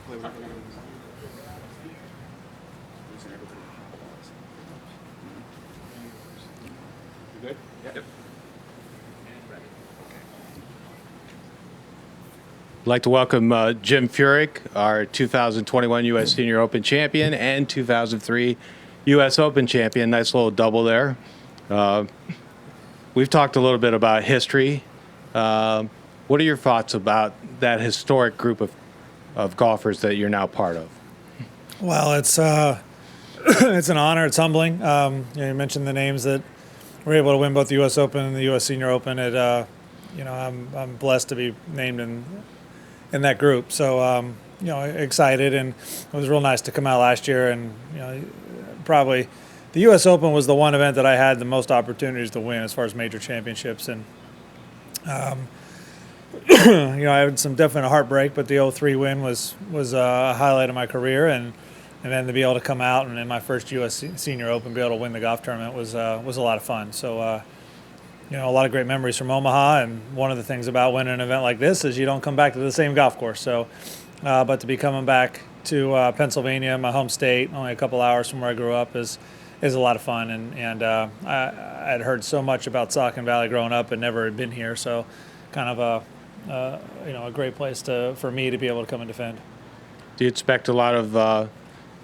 You good? Yep. I'd like to welcome Jim Furyk, our 2021 U.S. Senior Open champion and 2003 U.S. Open champion. Nice little double there. We've talked a little bit about history. What are your thoughts about that historic group of golfers that you're now part of? Well, it's it's an honor. It's humbling. You mentioned the names that were able to win both the U.S. Open and the U.S. Senior Open. I'm blessed to be named in that group. So, excited, and it was real nice to come out last year. And probably the U.S. Open was the one event that I had the most opportunities to win as far as major championships. And I had some definite heartbreak, but the 03 win was a highlight of my career, and then to be able to come out and in my first U.S. Senior Open be able to win the golf tournament was a lot of fun. So. A lot of great memories from Omaha, and one of the things about winning an event like this is you don't come back to the same golf course. So, but to be coming back to Pennsylvania, my home state, only a couple hours from where I grew up, is a lot of fun. And I had heard so much about Saucon Valley growing up and never had been here. So, kind of a great place for me to be able to come and defend. Do you expect a lot of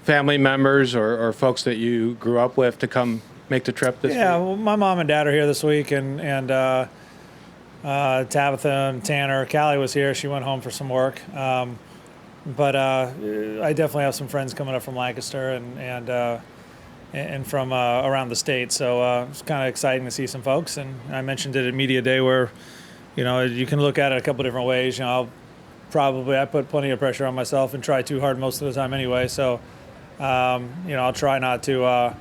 family members or folks that you grew up with to come make the trip this week? Yeah, well, my mom and dad are here this week, and Tabitha and Tanner. Callie was here. She went home for some work. But I definitely have some friends coming up from Lancaster and from around the state. So it's kind of exciting to see some folks. And I mentioned it at Media Day where, you can look at it a couple different ways. I put plenty of pressure on myself and try too hard most of the time anyway. So, I'll try not to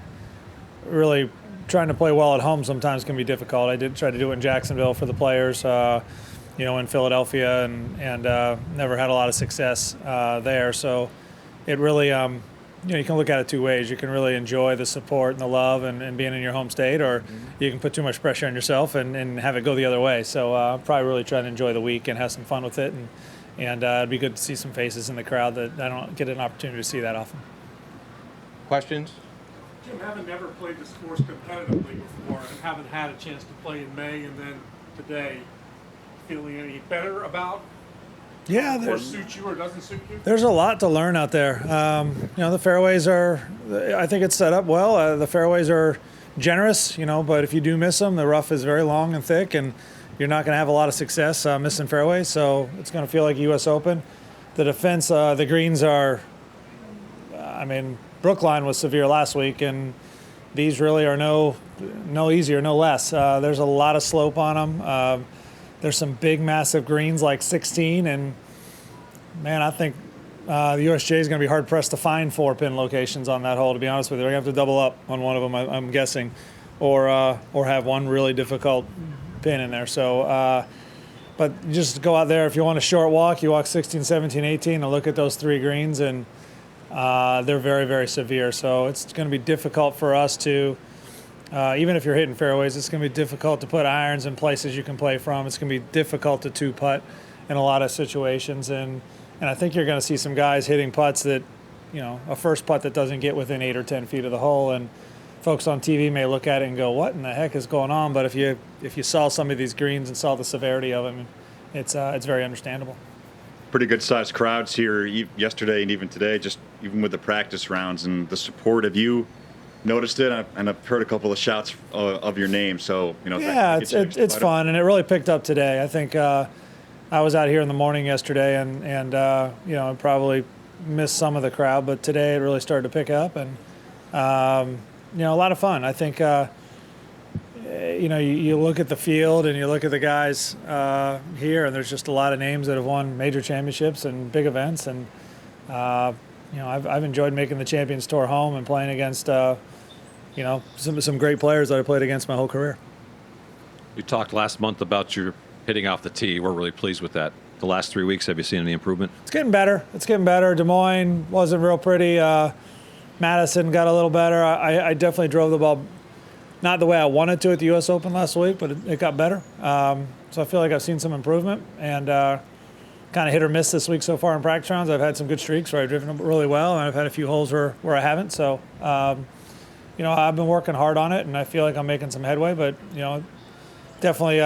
really trying to play well at home sometimes can be difficult. I did try to do it in Jacksonville for the players, in Philadelphia, and never had a lot of success there. So it really, you can look at it two ways. You can really enjoy the support and the love and being in your home state, or you can put too much pressure on yourself and have it go the other way. So probably really try to enjoy the week and have some fun with it. And it'd be good to see some faces in the crowd that I don't get an opportunity to see that often. Questions? Jim, having never played this course competitively before and haven't had a chance to play in May and then today, feeling any better about how the course suits you or doesn't suit you? There's a lot to learn out there. The fairways I think it's set up well. The fairways are generous, but if you do miss them, the rough is very long and thick, and you're not going to have a lot of success missing fairways. So it's going to feel like a U.S. Open. The defense, the greens are, Brookline was severe last week, and these really are no easier, no less. There's a lot of slope on them. There's some big, massive greens like 16, and man, I think the USGA is going to be hard pressed to find 4-pin locations on that hole. To be honest with you, they're going to have to double up on one of them, I'm guessing, or have one really difficult pin in there. So, but just go out there if you want a short walk. You walk 16, 17, 18, and look at those three greens, and they're very, very severe. So it's going to be difficult for us to, even if you're hitting fairways, it's going to be difficult to put irons in places you can play from. It's going to be difficult to two-putt in a lot of situations. And I think you're going to see some guys hitting putts that, a first putt that doesn't get within 8 or 10 feet of the hole. And folks on TV may look at it and go, what in the heck is going on? But if you saw some of these greens and saw the severity of them, it's very understandable. Pretty good sized crowds here yesterday and even today, just even with the practice rounds and the support. Have you noticed it? And I've heard a couple of shouts of your name. So, yeah, it's fun, and it really picked up today. I think I was out here in the morning yesterday, and I probably missed some of the crowd, but today it really started to pick up, and a lot of fun. I think you look at the field and you look at the guys here, and there's just a lot of names that have won major championships and big events. And, I've enjoyed making the Champions Tour home and playing against, some great players that I played against my whole career. You talked last month about your hitting off the tee. We're really pleased with that. The last 3 weeks, have you seen any improvement? It's getting better. Des Moines wasn't real pretty. Madison got a little better. I definitely drove the ball not the way I wanted to at the U.S. Open last week, but it got better. So I feel like I've seen some improvement, and kind of hit or miss this week so far in practice rounds. I've had some good streaks where I've driven really well, and I've had a few holes where I haven't. So, I've been working hard on it, and I feel like I'm making some headway. But, definitely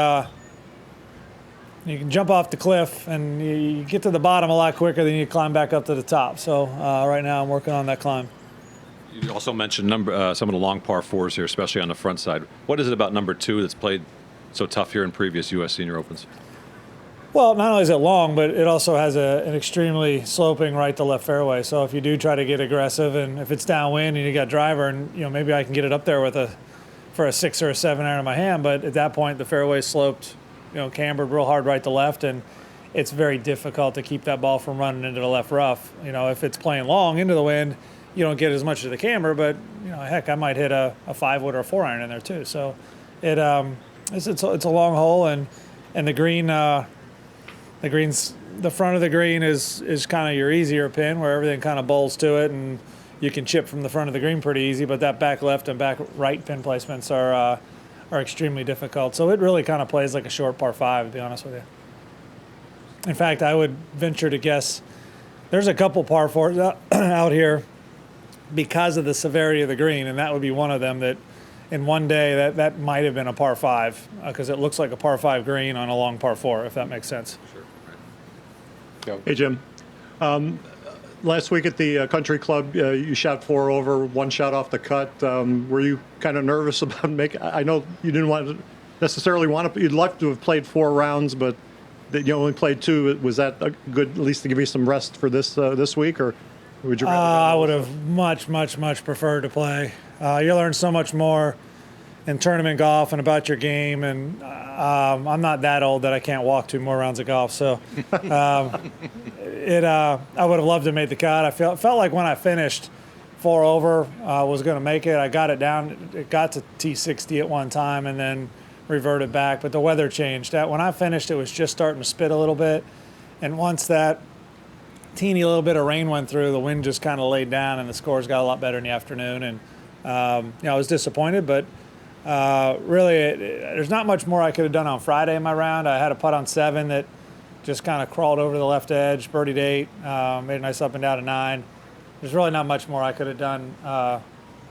you can jump off the cliff, and you get to the bottom a lot quicker than you climb back up to the top. So right now I'm working on that climb. You also mentioned some of the long par fours here, especially on the front side. What is it about number 2 that's played so tough here in previous U.S. Senior Opens? Well, not only is it long, but it also has an extremely sloping right to left fairway. So if you do try to get aggressive, and if it's downwind and you got driver, and maybe I can get it up there for a 6 or a 7 iron in my hand, but at that point the fairway sloped, cambered real hard right to left, and it's very difficult to keep that ball from running into the left rough. If it's playing long into the wind, you don't get as much of the camber, but heck, I might hit a 5-wood or a 4 iron in there too. So it's a long hole, and the green. The front of the green is kind of your easier pin, where everything kind of bowls to it, and you can chip from the front of the green pretty easy. But that back left and back right pin placements are extremely difficult. So it really kind of plays like a short par 5, to be honest with you. In fact, I would venture to guess there's a couple par 4s out here because of the severity of the green, and that would be one of them that in one day that might have been a par 5 because it looks like a par 5 green on a long par 4, if that makes sense. Sure. Hey, Jim. Last week at the country club, you shot 4 over, 1 shot off the cut. Were you kind of nervous about making? I know you didn't necessarily want to. You'd like to have played 4 rounds, but that you only played 2. Was that a good, at least to give you some rest for this week, or would you? I would have much preferred to play. You learn so much more in tournament golf and about your game, and I'm not that old that I can't walk 2 more rounds of golf. So I would have loved to make the cut. I felt like when I finished 4 over, was going to make it. I got it down. It got to T60 at one time and then reverted back. But the weather changed. When I finished, it was just starting to spit a little bit. And once that teeny little bit of rain went through, the wind just kind of laid down, and the scores got a lot better in the afternoon. And I was disappointed, but really, there's not much more I could have done on Friday in my round. I had a putt on 7 that just kind of crawled over the left edge, birdied 8, made a nice up and down to 9. There's really not much more I could have done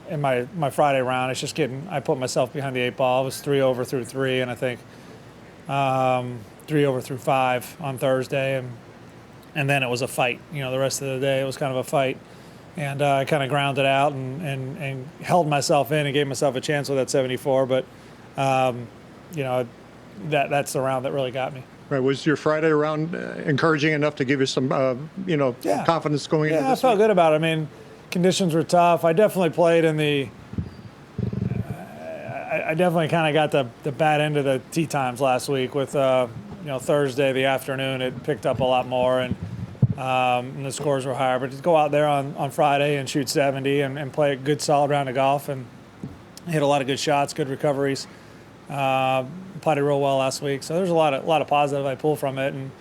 in my Friday round. It's just I put myself behind the 8 ball. It was 3 over through 3, and I think 3 over through 5 on Thursday, and then it was a fight. The rest of the day it was kind of a fight. And I kind of grounded out and held myself in and gave myself a chance with that 74. But, that's the round that really got me. Right. Was your Friday round encouraging enough to give you some, confidence going into this? Yeah, I felt good about it. I mean, conditions were tough. I definitely played in I definitely kind of got the bad end of the tee times last week with, Thursday, the afternoon, it picked up a lot more. And the scores were higher, but to go out there on Friday and shoot 70 and play a good solid round of golf and hit a lot of good shots, good recoveries, putted real well last week. So there's a lot of positive I pull from it, and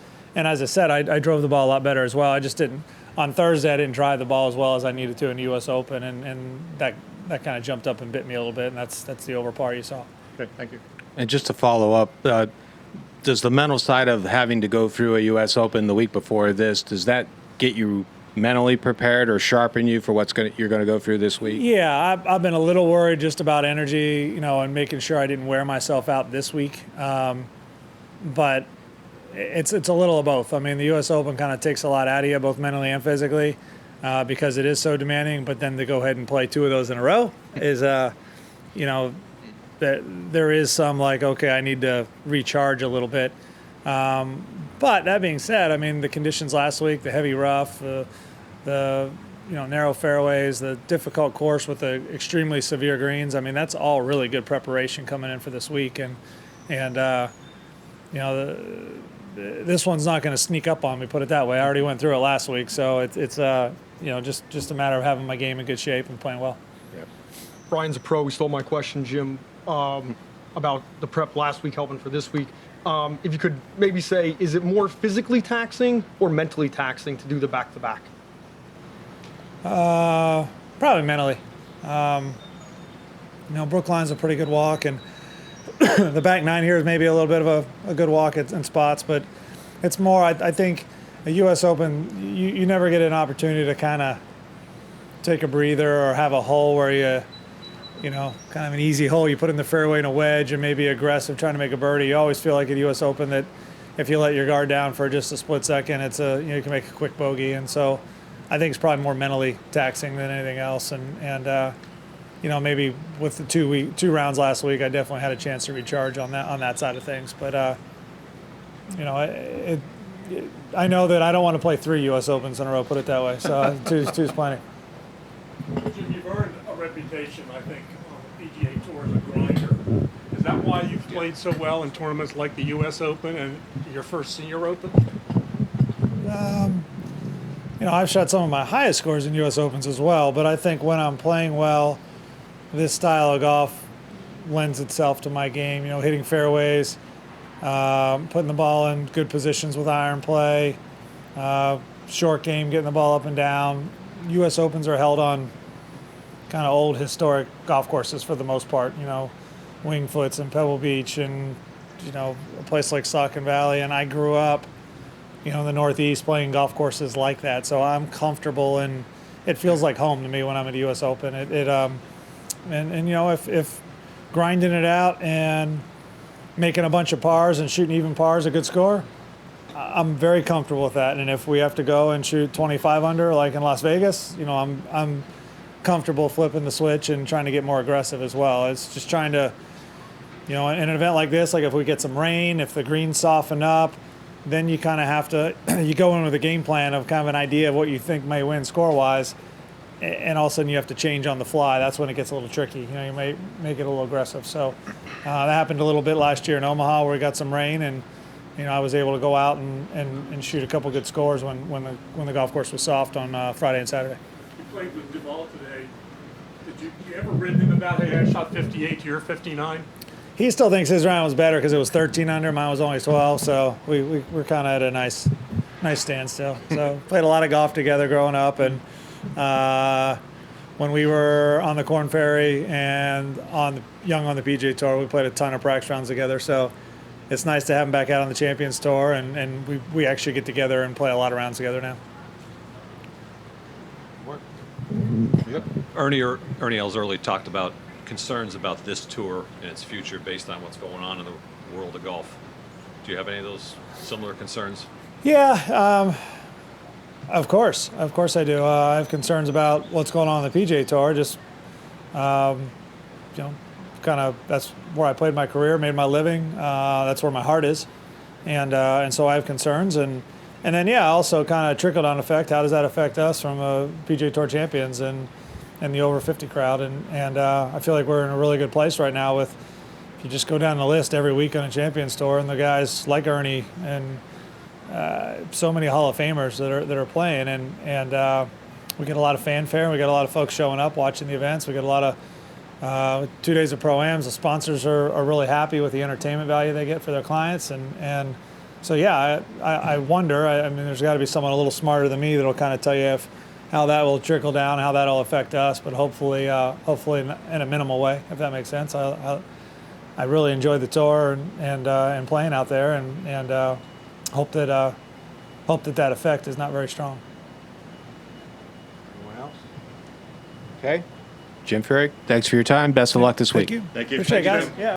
as I said, I drove the ball a lot better as well. I just didn't on Thursday. I didn't drive the ball as well as I needed to in the U.S. Open, and that kind of jumped up and bit me a little bit, and that's the over par you saw. Okay, thank you. And just to follow up, does the mental side of having to go through a U.S. Open the week before this, does that get you mentally prepared or sharpen you for you're going to go through this week? Yeah, I've been a little worried just about energy, and making sure I didn't wear myself out this week. But it's a little of both. I mean, the U.S. Open kind of takes a lot out of you, both mentally and physically, because it is so demanding. But then to go ahead and play 2 of those in a row is, there is some okay, I need to recharge a little bit. But that being said, I mean, the conditions last week, the heavy rough, the narrow fairways, the difficult course with the extremely severe greens. I mean, that's all really good preparation coming in for this week, and this one's not going to sneak up on me. Put it that way. I already went through it last week, so it's just a matter of having my game in good shape and playing well. Yeah. Brian's a pro. He stole my question, Jim, about the prep last week helping for this week. If you could maybe say, is it more physically taxing or mentally taxing to do the back-to-back? Probably mentally. Brookline's a pretty good walk, and the back 9 here is maybe a little bit of a good walk in spots, but it's more, I think, the U.S. Open, you never get an opportunity to kind of take a breather or have a hole where you know, kind of an easy hole you put in the fairway in a wedge and maybe aggressive trying to make a birdie. You always feel like at the U.S. Open that if you let your guard down for just a split second, it's you can make a quick bogey. And so I think it's probably more mentally taxing than anything else. And you know, maybe with the two rounds last week, I definitely had a chance to recharge on that side of things. But you know, I know that I don't want to play 3 U.S. Opens in a row. Put it that way. So two's plenty. Jim, you've earned a reputation, I think, on the PGA Tour as a grinder. Is that why you've played so well in tournaments like the U.S. Open and your first Senior Open? You know, I've shot some of my highest scores in U.S. Opens as well, but I think when I'm playing well, this style of golf lends itself to my game. You know, hitting fairways, putting the ball in good positions with iron play, short game, getting the ball up and down. U.S. Opens are held on kind of old historic golf courses for the most part, you know, Wingfoots and Pebble Beach and, you know, a place like Saucon Valley. And I grew up, you know, in the Northeast playing golf courses like that. So I'm comfortable and it feels like home to me when I'm at the U.S. Open. And you know, if grinding it out and making a bunch of pars and shooting even pars a good score, I'm very comfortable with that. And if we have to go and shoot 25 under like in Las Vegas, you know, I'm comfortable flipping the switch and trying to get more aggressive as well. It's just trying to, you know, in an event like this, like if we get some rain, if the greens soften up, then you kind of have to, you go in with a game plan of kind of an idea of what you think may win score-wise, and all of a sudden you have to change on the fly. That's when it gets a little tricky. You know, you may make it a little aggressive. So that happened a little bit last year in Omaha where we got some rain, and you know, I was able to go out and shoot a couple good scores when the golf course was soft on Friday and Saturday. You played with Duval today. Did you ever rid him about, hey, I shot 58, you're 59? He still thinks his round was better because it was 13 under, mine was only 12, so we're kind of at a nice standstill. So played a lot of golf together growing up, and when we were on the Corn Ferry and young on the PGA Tour, we played a ton of practice rounds together. So it's nice to have him back out on the Champions Tour, and we actually get together and play a lot of rounds together now. Ernie Els early talked about concerns about this tour and its future based on what's going on in the world of golf. Do you have any of those similar concerns? Yeah, of course I do. I have concerns about what's going on the PGA Tour. Just, you know, kind of that's where I played my career, made my living. That's where my heart is, and so I have concerns. And then yeah, also kind of trickle down effect. How does that affect us from PGA Tour champions and the over 50 crowd? And I feel like we're in a really good place right now with, if you just go down the list every week on a Champions Tour, and the guys like Ernie and so many Hall of Famers that are playing, and we get a lot of fanfare. We got a lot of folks showing up watching the events. We got a lot of 2 days of pro-ams. The sponsors are really happy with the entertainment value they get for their clients, and so yeah, I wonder. I mean, there's got to be someone a little smarter than me that'll kind of tell you how that will trickle down, how that'll affect us, but hopefully in a minimal way, if that makes sense. I really enjoyed the tour and playing out there, and hope that effect is not very strong. Anyone else? Okay. Jim Furyk, thanks for your time. Best of luck this week. Thank you. Thank you. Appreciate it, Thank you, guys. Jim. Yeah.